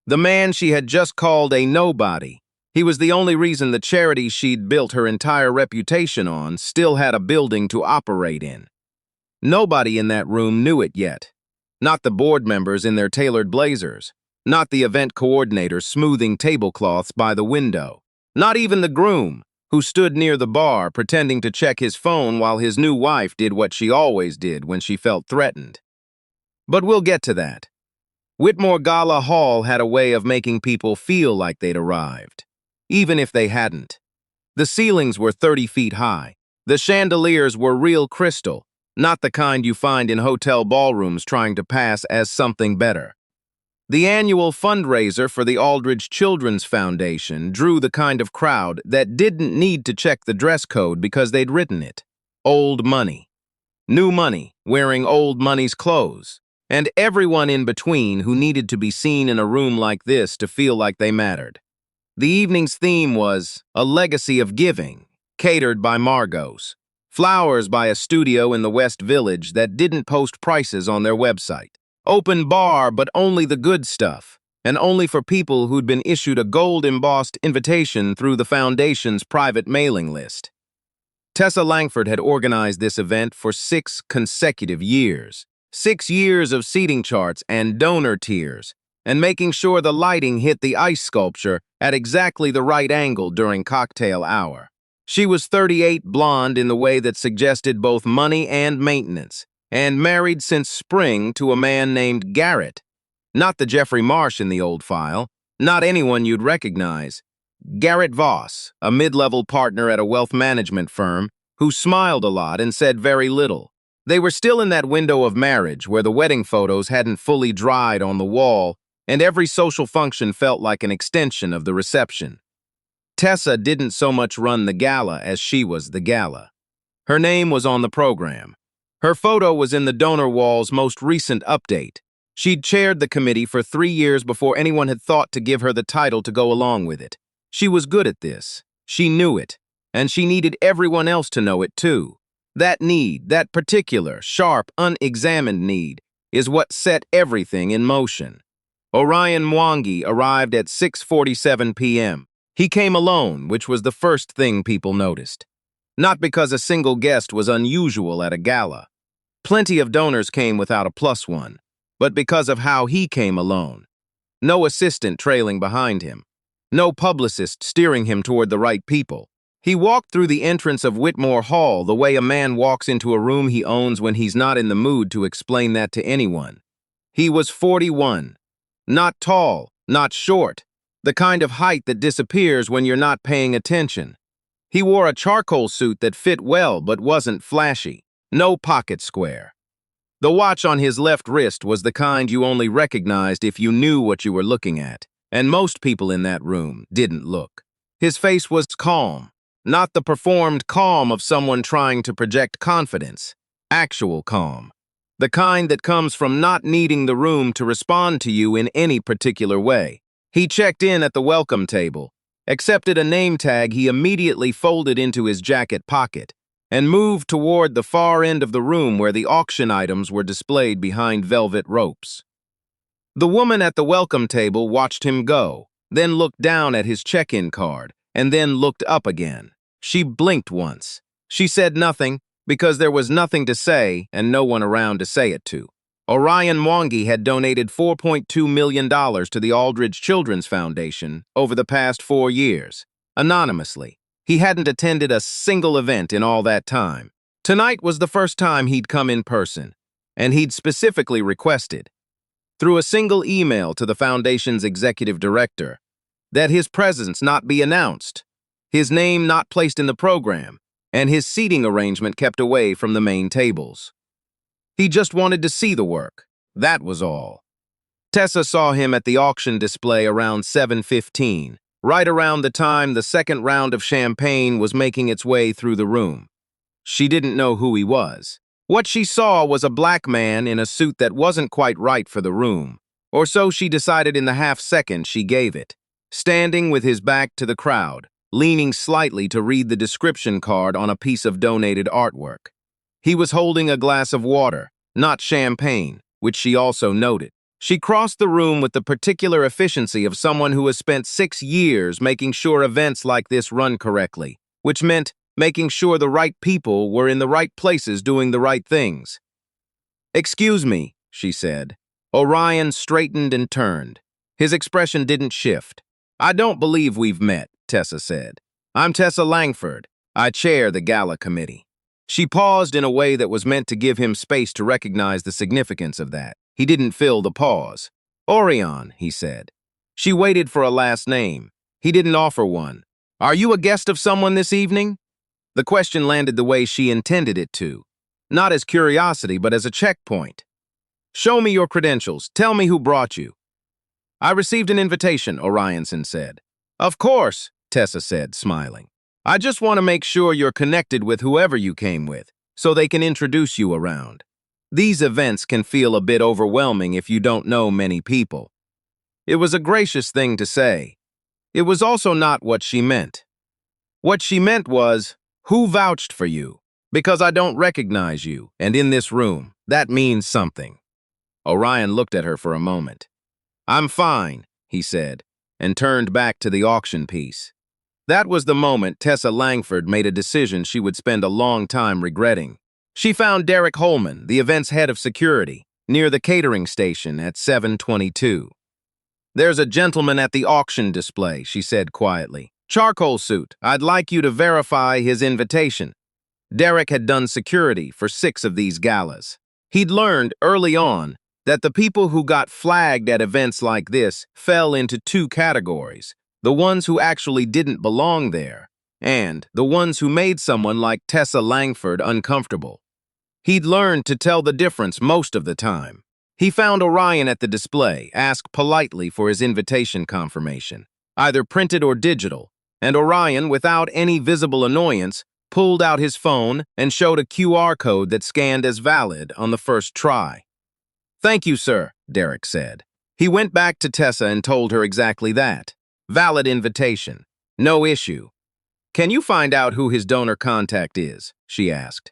The man she had just called a nobody. He was the only reason the charity she'd built her entire reputation on still had a building to operate in. Nobody in that room knew it yet. Not the board members in their tailored blazers. Not the event coordinator smoothing tablecloths by the window. Not even the groom, who stood near the bar pretending to check his phone while his new wife did what she always did when she felt threatened. But we'll get to that. Whitmore Gala Hall had a way of making people feel like they'd arrived, even if they hadn't. The ceilings were 30 feet high. The chandeliers were real crystal, not the kind you find in hotel ballrooms trying to pass as something better. The annual fundraiser for the Aldridge Children's Foundation drew the kind of crowd that didn't need to check the dress code because they'd written it. Old money. New money, wearing old money's clothes. And everyone in between who needed to be seen in a room like this to feel like they mattered. The evening's theme was a legacy of giving, catered by Margot's. Flowers by a studio in the West Village that didn't post prices on their website. Open bar, but only the good stuff, and only for people who'd been issued a gold-embossed invitation through the foundation's private mailing list. Tessa Langford had organized this event for 6 consecutive years. 6 years of seating charts and donor tiers, and making sure the lighting hit the ice sculpture at exactly the right angle during cocktail hour. She was 38, blonde in the way that suggested both money and maintenance, and married since spring to a man named Garrett. Not the Jeffrey Marsh in the old file, not anyone you'd recognize. Garrett Voss, a mid-level partner at a wealth management firm, who smiled a lot and said very little. They were still in that window of marriage where the wedding photos hadn't fully dried on the wall, and every social function felt like an extension of the reception. Tessa didn't so much run the gala as she was the gala. Her name was on the program. Her photo was in the donor wall's most recent update. She'd chaired the committee for 3 years before anyone had thought to give her the title to go along with it. She was good at this. She knew it. And she needed everyone else to know it too. That need, that particular, sharp, unexamined need, is what set everything in motion. Orion Mwangi arrived at 6:47 p.m. He came alone, which was the first thing people noticed. Not because a single guest was unusual at a gala. Plenty of donors came without a plus one, but because of how he came alone. No assistant trailing behind him. No publicist steering him toward the right people. He walked through the entrance of Whitmore Hall the way a man walks into a room he owns when he's not in the mood to explain that to anyone. He was 41. Not tall, not short. The kind of height that disappears when you're not paying attention. He wore a charcoal suit that fit well but wasn't flashy. No pocket square. The watch on his left wrist was the kind you only recognized if you knew what you were looking at, and most people in that room didn't look. His face was calm, not the performed calm of someone trying to project confidence. Actual calm. The kind that comes from not needing the room to respond to you in any particular way. He checked in at the welcome table, accepted a name tag he immediately folded into his jacket pocket, and moved toward the far end of the room where the auction items were displayed behind velvet ropes. The woman at the welcome table watched him go, then looked down at his check-in card, and then looked up again. She blinked once. She said nothing, because there was nothing to say and no one around to say it to. Orion Mwangi had donated $4.2 million to the Aldridge Children's Foundation over the past 4 years, anonymously. He hadn't attended a single event in all that time. Tonight was the first time he'd come in person, and he'd specifically requested, through a single email to the foundation's executive director, that his presence not be announced, his name not placed in the program, and his seating arrangement kept away from the main tables. He just wanted to see the work. That was all. Tessa saw him at the auction display around 7:15, right around the time the second round of champagne was making its way through the room. She didn't know who he was. What she saw was a black man in a suit that wasn't quite right for the room, or so she decided in the half-second she gave it, standing with his back to the crowd, leaning slightly to read the description card on a piece of donated artwork. He was holding a glass of water, not champagne, which she also noted. She crossed the room with the particular efficiency of someone who has spent 6 years making sure events like this run correctly, which meant making sure the right people were in the right places doing the right things. "Excuse me," she said. Orion straightened and turned. His expression didn't shift. "I don't believe we've met," Tessa said. "I'm Tessa Langford. I chair the Gala committee." She paused in a way that was meant to give him space to recognize the significance of that. He didn't fill the pause. "Orion," he said. She waited for a last name. He didn't offer one. "Are you a guest of someone this evening?" The question landed the way she intended it to. Not as curiosity, but as a checkpoint. "Show me your credentials. Tell me who brought you." "I received an invitation," Orionson said. "Of course," Tessa said, smiling. "I just want to make sure you're connected with whoever you came with, so they can introduce you around. These events can feel a bit overwhelming if you don't know many people." It was a gracious thing to say. It was also not what she meant. What she meant was, "Who vouched for you? Because I don't recognize you, and in this room, that means something." Orion looked at her for a moment. "I'm fine," he said, and turned back to the auction piece. That was the moment Tessa Langford made a decision she would spend a long time regretting. She found Derek Holman, the event's head of security, near the catering station at 7:22. "There's a gentleman at the auction display," she said quietly. "Charcoal suit. I'd like you to verify his invitation." Derek had done security for 6 of these galas. He'd learned early on that the people who got flagged at events like this fell into 2 categories: the ones who actually didn't belong there, and the ones who made someone like Tessa Langford uncomfortable. He'd learned to tell the difference most of the time. He found Orion at the display, asked politely for his invitation confirmation, either printed or digital, and Orion, without any visible annoyance, pulled out his phone and showed a QR code that scanned as valid on the first try. "Thank you, sir," Derek said. He went back to Tessa and told her exactly that. "Valid invitation. No issue." "Can you find out who his donor contact is?" she asked.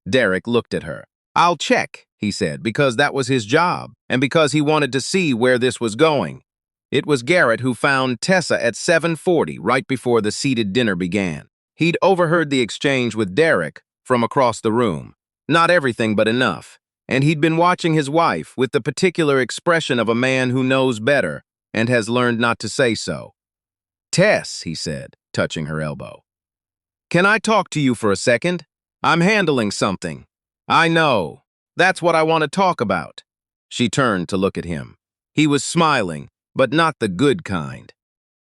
Derek looked at her. "I'll check," he said, because that was his job, and because he wanted to see where this was going. It was Garrett who found Tessa at 7:40, right before the seated dinner began. He'd overheard the exchange with Derek from across the room. Not everything, but enough. And he'd been watching his wife with the particular expression of a man who knows better and has learned not to say so. "Tess," he said, touching her elbow. "Can I talk to you for a second? I'm handling something." "I know. That's what I want to talk about." She turned to look at him. He was smiling, but not the good kind.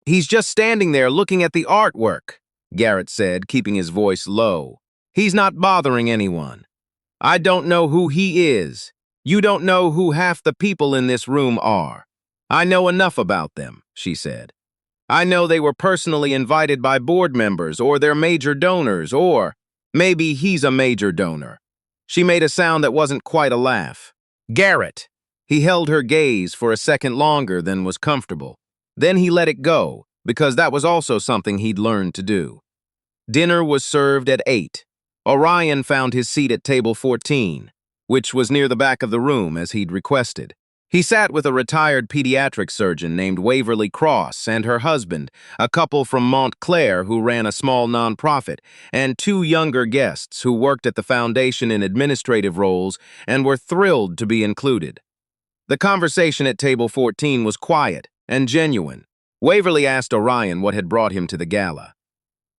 "He's just standing there looking at the artwork," Garrett said, keeping his voice low. "He's not bothering anyone. I don't know who he is. You don't know who half the people in this room are. I know enough about them," she said. "I know they were personally invited by board members or their major donors, or maybe he's a major donor." She made a sound that wasn't quite a laugh. "Garrett." He held her gaze for a second longer than was comfortable. Then he let it go, because that was also something he'd learned to do. Dinner was served at 8. Orion found his seat at table 14, which was near the back of the room as he'd requested. He sat with a retired pediatric surgeon named Waverly Cross and her husband, a couple from Montclair who ran a small nonprofit, and 2 younger guests who worked at the foundation in administrative roles and were thrilled to be included. The conversation at table 14 was quiet and genuine. Waverly asked Orion what had brought him to the gala.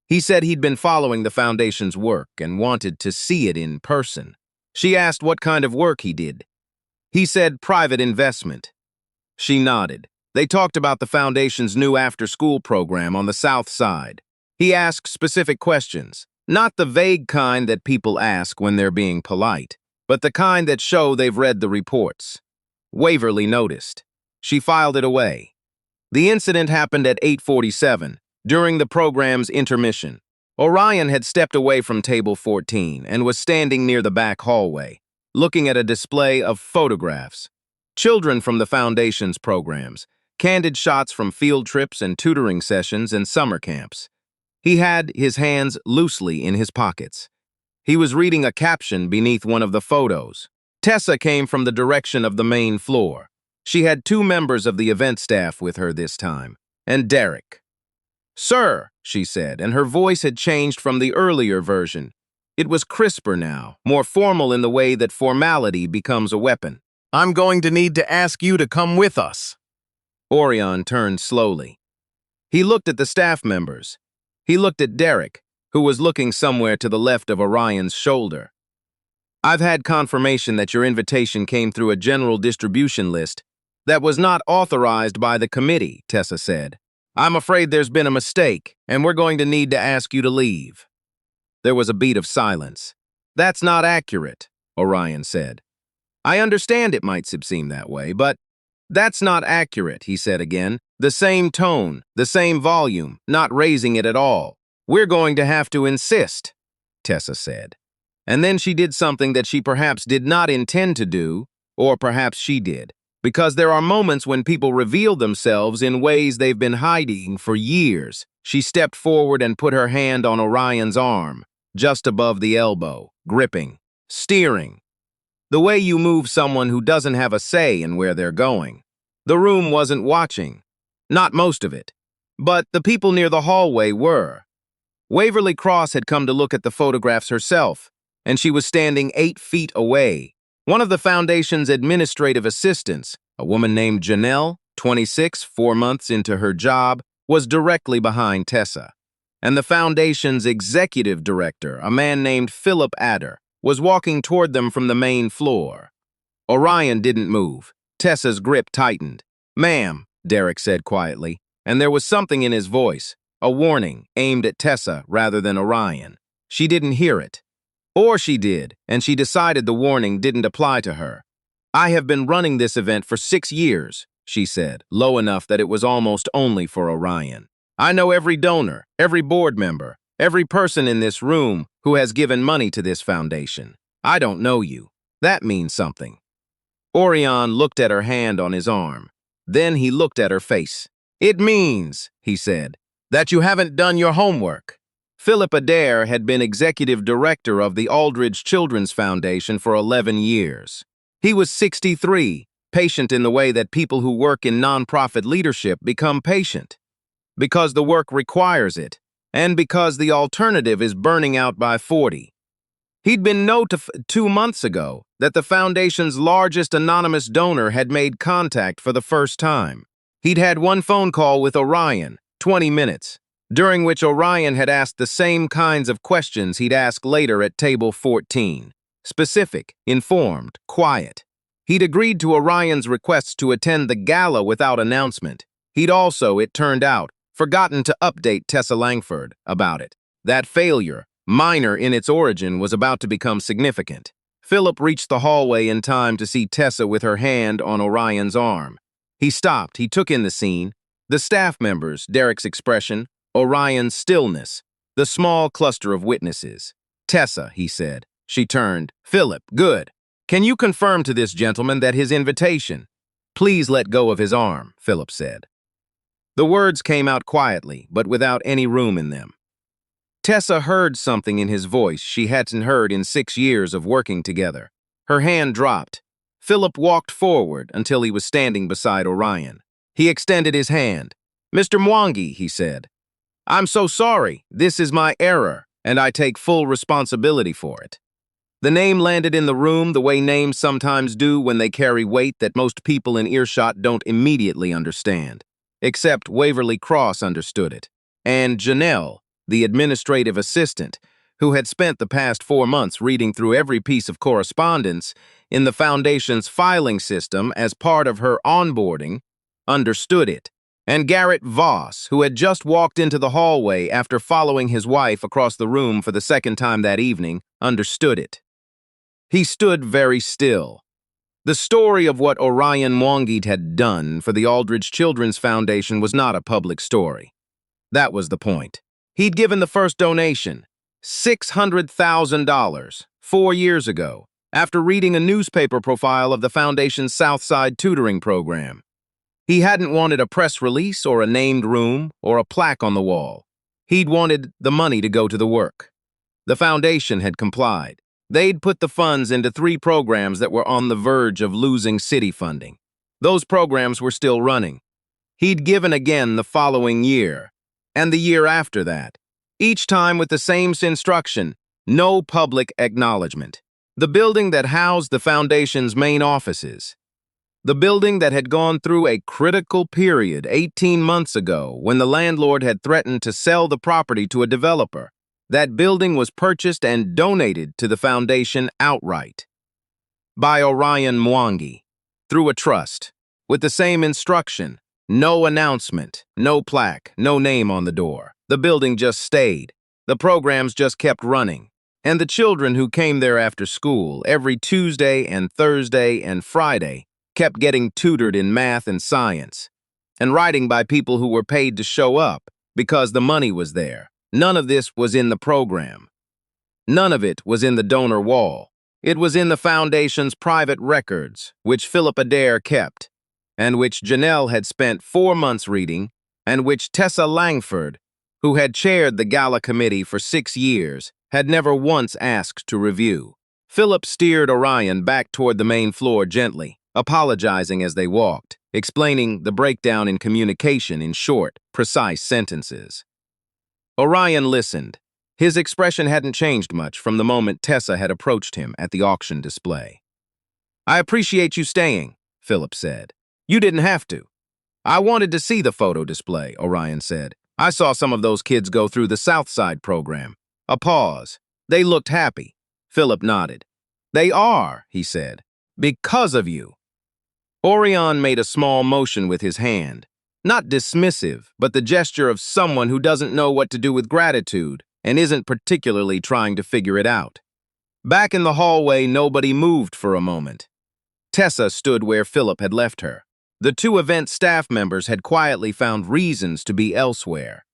He said he'd been following the foundation's work and wanted to see it in person. She asked what kind of work he did. He said private investment. She nodded. They talked about the foundation's new after-school program on the South Side. He asked specific questions, not the vague kind that people ask when they're being polite, but the kind that show they've read the reports. Waverly noticed. She filed it away. The incident happened at 8:47, during the program's intermission. Orion had stepped away from table 14 and was standing near the back hallway, looking at a display of photographs. Children from the Foundation's programs, candid shots from field trips and tutoring sessions and summer camps. He had his hands loosely in his pockets. He was reading a caption beneath one of the photos. Tessa came from the direction of the main floor. She had 2 members of the event staff with her this time, and Derek. "Sir," she said, and her voice had changed from the earlier version. It was crisper now, more formal in the way that formality becomes a weapon. "I'm going to need to ask you to come with us." Orion turned slowly. He looked at the staff members. He looked at Derek, who was looking somewhere to the left of Orion's shoulder. "I've had confirmation that your invitation came through a general distribution list that was not authorized by the committee," Tessa said. "I'm afraid there's been a mistake, and we're going to need to ask you to leave." There was a beat of silence. "That's not accurate," Orion said. "I understand it might seem that way, but that's not accurate," he said again. "The same tone, the same volume, not raising it at all. We're going to have to insist," Tessa said. And then she did something that she perhaps did not intend to do, or perhaps she did, because there are moments when people reveal themselves in ways they've been hiding for years. She stepped forward and put her hand on Orion's arm, just above the elbow, gripping, steering. The way you move someone who doesn't have a say in where they're going. The room wasn't watching. Not most of it. But the people near the hallway were. Waverly Cross had come to look at the photographs herself, and she was standing 8 feet away. One of the foundation's administrative assistants, a woman named Janelle, 26, 4 months into her job, was directly behind Tessa. And the foundation's executive director, a man named Philip Adder, was walking toward them from the main floor. Orion didn't move. Tessa's grip tightened. "Ma'am," Derek said quietly, and there was something in his voice, a warning aimed at Tessa rather than Orion. She didn't hear it. Or she did, and she decided the warning didn't apply to her. "I have been running this event for 6 years, she said, low enough that it was almost only for Orion. "I know every donor, every board member, every person in this room who has given money to this foundation. I don't know you. That means something." Orion looked at her hand on his arm. Then he looked at her face. "It means," he said, "that you haven't done your homework." Philip Adair had been executive director of the Aldridge Children's Foundation for 11 years. He was 63, patient in the way that people who work in nonprofit leadership become patient. Because the work requires it, and because the alternative is burning out by 40. He'd been notified 2 months ago that the foundation's largest anonymous donor had made contact for the first time. He'd had one phone call with Orion, 20 minutes, during which Orion had asked the same kinds of questions he'd ask later at table 14. Specific, informed, quiet. He'd agreed to Orion's requests to attend the gala without announcement. He'd also, it turned out, forgotten to update Tessa Langford about it. That failure, minor in its origin, was about to become significant. Philip reached the hallway in time to see Tessa with her hand on Orion's arm. He stopped, he took in the scene, the staff members, Derek's expression, Orion's stillness, the small cluster of witnesses. "Tessa," he said. She turned. "Philip, good. Can you confirm to this gentleman that his invitation—" "Please let go of his arm," Philip said. The words came out quietly, but without any room in them. Tessa heard something in his voice she hadn't heard in 6 years of working together. Her hand dropped. Philip walked forward until he was standing beside Orion. He extended his hand. "Mr. Mwangi," he said, "I'm so sorry. This is my error, and I take full responsibility for it." The name landed in the room the way names sometimes do when they carry weight that most people in earshot don't immediately understand. Except Waverly Cross understood it. And Janelle, the administrative assistant, who had spent the past 4 months reading through every piece of correspondence in the foundation's filing system as part of her onboarding, understood it. And Garrett Voss, who had just walked into the hallway after following his wife across the room for the second time that evening, understood it. He stood very still. The story of what Orion Mwangi had done for the Aldridge Children's Foundation was not a public story. That was the point. He'd given the first donation, $600,000, 4 years ago, after reading a newspaper profile of the foundation's Southside tutoring program. He hadn't wanted a press release or a named room or a plaque on the wall. He'd wanted the money to go to the work. The foundation had complied. They'd put the funds into 3 programs that were on the verge of losing city funding. Those programs were still running. He'd given again the following year, and the year after that, each time with the same instruction: no public acknowledgement. The building that housed the foundation's main offices, the building that had gone through a critical period 18 months ago when the landlord had threatened to sell the property to a developer, that building was purchased and donated to the foundation outright by Orion Mwangi through a trust, with the same instruction: no announcement, no plaque, no name on the door. The building just stayed. The programs just kept running. And the children who came there after school every Tuesday and Thursday and Friday kept getting tutored in math and science, and writing by people who were paid to show up because the money was there. None of this was in the program. None of it was in the donor wall. It was in the foundation's private records, which Philip Adair kept, and which Janelle had spent 4 months reading, and which Tessa Langford, who had chaired the Gala committee for 6 years, had never once asked to review. Philip steered Orion back toward the main floor gently, apologizing as they walked, explaining the breakdown in communication in short, precise sentences. Orion listened. His expression hadn't changed much from the moment Tessa had approached him at the auction display. "I appreciate you staying," Philip said. "You didn't have to." "I wanted to see the photo display," Orion said. "I saw some of those kids go through the Southside program." A pause. "They looked happy." Philip nodded. "They are," he said, "because of you." Orion made a small motion with his hand. Not dismissive, but the gesture of someone who doesn't know what to do with gratitude and isn't particularly trying to figure it out. Back in the hallway, nobody moved for a moment. Tessa stood where Philip had left her. The 2 event staff members had quietly found reasons to be elsewhere.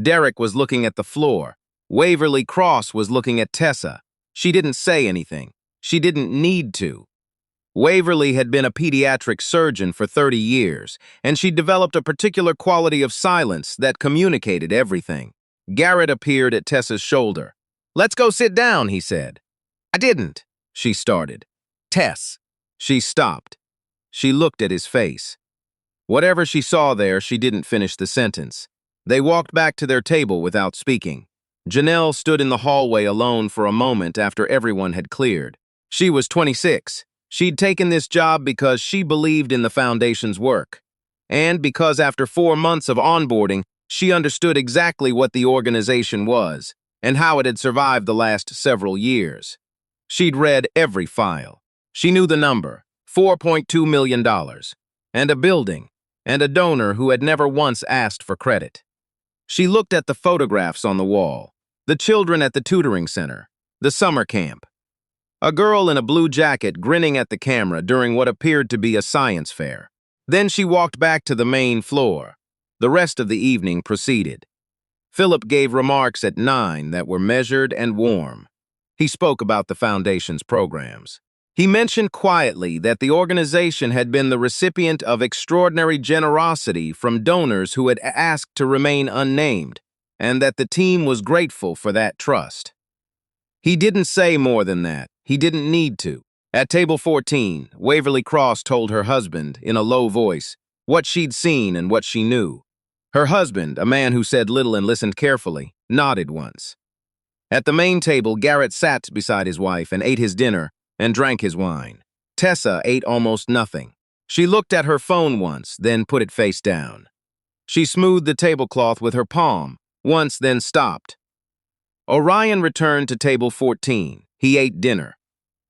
Derek was looking at the floor. Waverly Cross was looking at Tessa. She didn't say anything. She didn't need to. Waverly had been a pediatric surgeon for 30 years, and she developed a particular quality of silence that communicated everything. Garrett appeared at Tessa's shoulder. "Let's go sit down," he said. "I didn't," she started. "Tess." She stopped. She looked at his face. Whatever she saw there, she didn't finish the sentence. They walked back to their table without speaking. Janelle stood in the hallway alone for a moment after everyone had cleared. She was 26. She'd taken this job because she believed in the foundation's work, and because after 4 months of onboarding, she understood exactly what the organization was and how it had survived the last several years. She'd read every file. She knew the number, $4.2 million, and a building, and a donor who had never once asked for credit. She looked at the photographs on the wall, the children at the tutoring center, the summer camp, a girl in a blue jacket grinning at the camera during what appeared to be a science fair. Then she walked back to the main floor. The rest of the evening proceeded. Philip gave remarks at 9 that were measured and warm. He spoke about the foundation's programs. He mentioned quietly that the organization had been the recipient of extraordinary generosity from donors who had asked to remain unnamed, and that the team was grateful for that trust. He didn't say more than that. He didn't need to. At table 14, Waverly Cross told her husband, in a low voice, what she'd seen and what she knew. Her husband, a man who said little and listened carefully, nodded once. At the main table, Garrett sat beside his wife and ate his dinner and drank his wine. Tessa ate almost nothing. She looked at her phone once, then put it face down. She smoothed the tablecloth with her palm, once, then stopped. Orion returned to table 14. He ate dinner.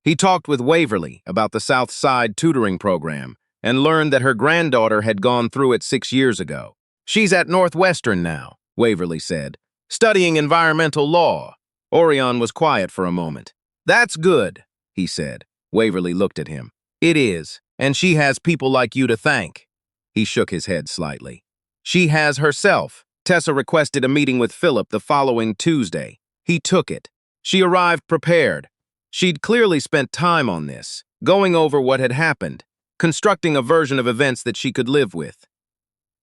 He talked with Waverly about the South Side tutoring program and learned that her granddaughter had gone through it 6 years ago. "She's at Northwestern now," Waverly said, "studying environmental law." Orion was quiet for a moment. "That's good," he said. Waverly looked at him. "It is, and she has people like you to thank." He shook his head slightly. "She has herself." Tessa requested a meeting with Philip the following Tuesday. He took it. She arrived prepared. She'd clearly spent time on this, going over what had happened, constructing a version of events that she could live with.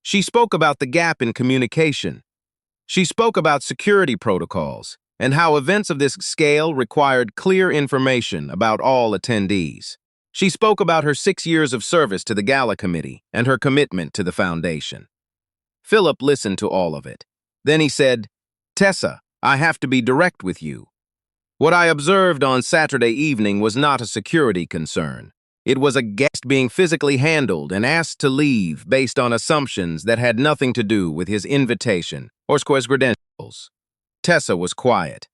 She spoke about the gap in communication. She spoke about security protocols and how events of this scale required clear information about all attendees. She spoke about her 6 years of service to the Gala committee and her commitment to the foundation. Philip listened to all of it. Then he said, "Tessa, I have to be direct with you. What I observed on Saturday evening was not a security concern. It was a guest being physically handled and asked to leave based on assumptions that had nothing to do with his invitation or his credentials." Tessa was quiet.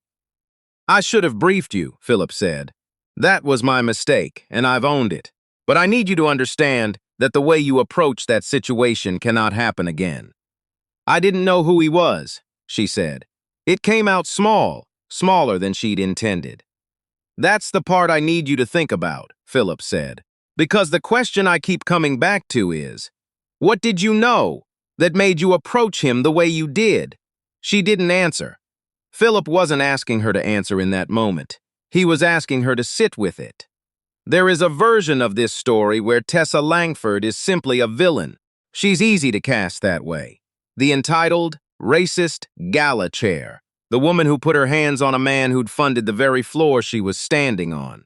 "I should have briefed you," Philip said. "That was my mistake, and I've owned it. But I need you to understand that the way you approach that situation cannot happen again." "I didn't know who he was," she said. "It came out small, smaller than she'd intended." "That's the part I need you to think about," Philip said. "Because the question I keep coming back to is, what did you know that made you approach him the way you did?" She didn't answer. Philip wasn't asking her to answer in that moment. He was asking her to sit with it. There is a version of this story where Tessa Langford is simply a villain. She's easy to cast that way. The entitled, racist Gala chair. The woman who put her hands on a man who'd funded the very floor she was standing on.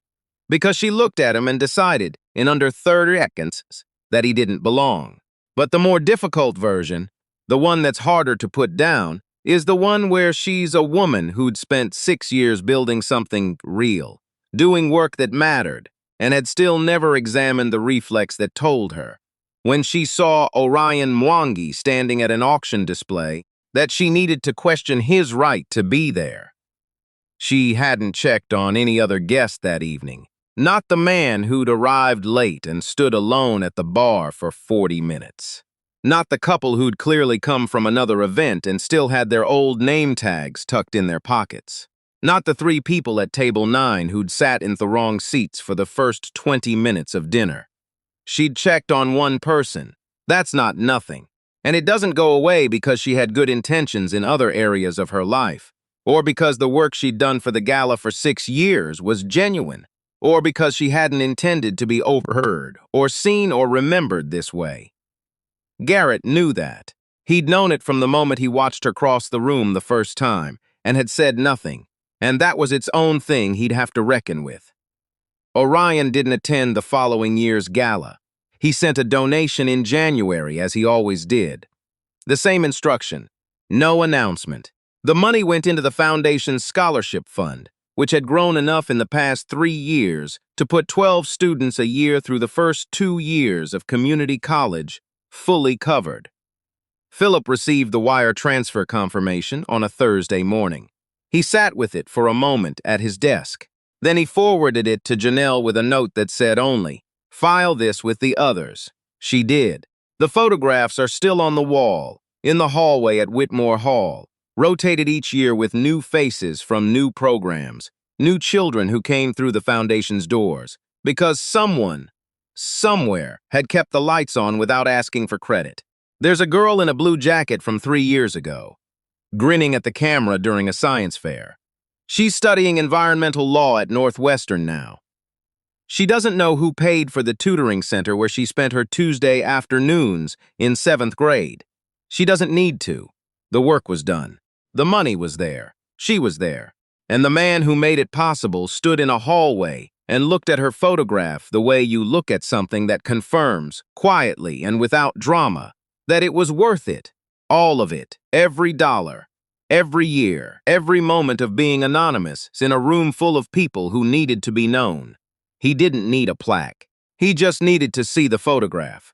Because she looked at him and decided, in under 30 seconds, that he didn't belong. But the more difficult version, the one that's harder to put down, is the one where she's a woman who'd spent 6 years building something real, doing work that mattered, and had still never examined the reflex that told her, when she saw Orion Mwangi standing at an auction display, that she needed to question his right to be there. She hadn't checked on any other guest that evening, not the man who'd arrived late and stood alone at the bar for 40 minutes. Not the couple who'd clearly come from another event and still had their old name tags tucked in their pockets. Not the 3 people at table 9 who'd sat in the wrong seats for the first 20 minutes of dinner. She'd checked on one person. That's not nothing. And it doesn't go away because she had good intentions in other areas of her life, or because the work she'd done for the Gala for 6 years was genuine, or because she hadn't intended to be overheard, or seen or remembered this way. Garrett knew that. He'd known it from the moment he watched her cross the room the first time, and had said nothing, and that was its own thing he'd have to reckon with. Orion didn't attend the following year's gala. He sent a donation in January, as he always did. The same instruction, no announcement. The money went into the foundation's scholarship fund, which had grown enough in the past 3 years to put 12 students a year through the first 2 years of community college, fully covered. Philip received the wire transfer confirmation on a Thursday morning. He sat with it for a moment at his desk. Then he forwarded it to Janelle with a note that said only, "File this with the others." She did. The photographs are still on the wall, in the hallway at Whitmore Hall, rotated each year with new faces from new programs, new children who came through the foundation's doors, because someone, somewhere, had kept the lights on without asking for credit. There's a girl in a blue jacket from 3 years ago, grinning at the camera during a science fair. She's studying environmental law at Northwestern now. She doesn't know who paid for the tutoring center where she spent her Tuesday afternoons in 7th grade. She doesn't need to. The work was done. The money was there. She was there. And the man who made it possible stood in a hallway and looked at her photograph the way you look at something that confirms, quietly and without drama, that it was worth it. All of it. Every dollar. Every year. Every moment of being anonymous in a room full of people who needed to be known. He didn't need a plaque. He just needed to see the photograph.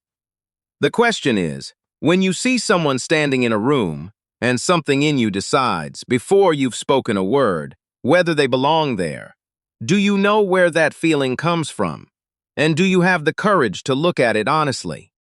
The question is, when you see someone standing in a room and something in you decides, before you've spoken a word, whether they belong there, do you know where that feeling comes from? And do you have the courage to look at it honestly?